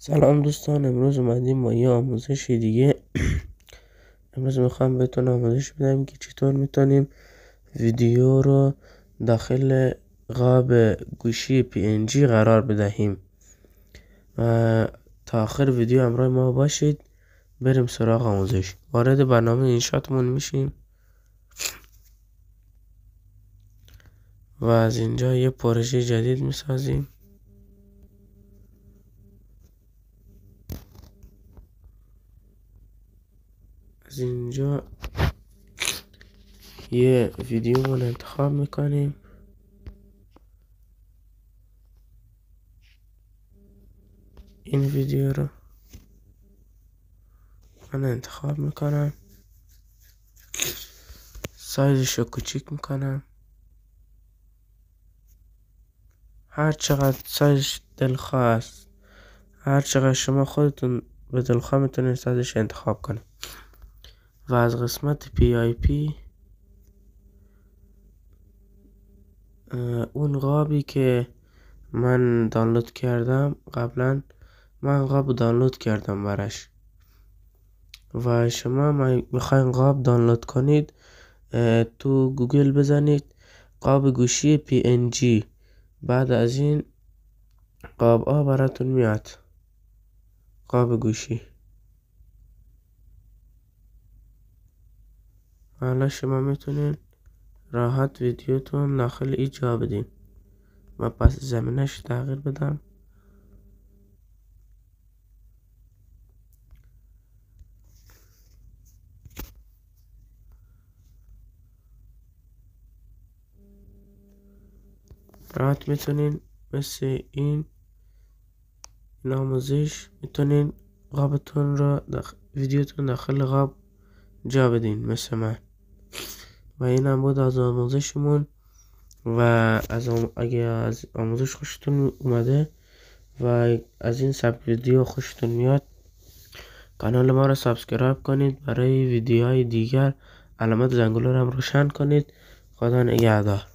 سلام دوستان، امروز اومدیم با یه آموزش دیگه. امروز میخوام بهتون آموزش بدم که چطور میتونیم ویدیو رو داخل قاب گوشی PNG قرار بدهیم. تا آخر ویدیو همراه ما باشید. بریم سراغ آموزش. وارد برنامه اینشاتمون میشیم و از اینجا یه پروژه جدید میسازیم. از اینجا یه ویدیو من انتخاب میکنیم. این ویدیو رو من انتخاب میکنم، سایزش رو کوچیک میکنم، هر چقدر سایزش دلخواه است، هر چقدر شما خودتون به دلخواه میتونید سایزش انتخاب کنید. و از قسمت PIP اون قابی که من دانلود کردم قبلا، من قاب دانلود کردم برش و شما میخواین قاب دانلود کنید، تو گوگل بزنید قاب گوشی PNG. بعد از این قاب ها براتون میاد، قاب گوشی. حالا شما میتونین راحت ویدیوتون داخل ایجا بدین. من پس زمینش تغییر بدم. راحت میتونین مثل این آموزش میتونین قابتون را ویدیوتون داخل قاب جا بدین مثل من. و این هم بود از آموزشمون. و اگه از آموزش خوشتون اومده و از این سبک ویدیو خوشتون میاد، کانال ما را سابسکرایب کنید. برای ویدیوهای دیگر علامت زنگوله رو هم روشن کنید. خدا نگهدار.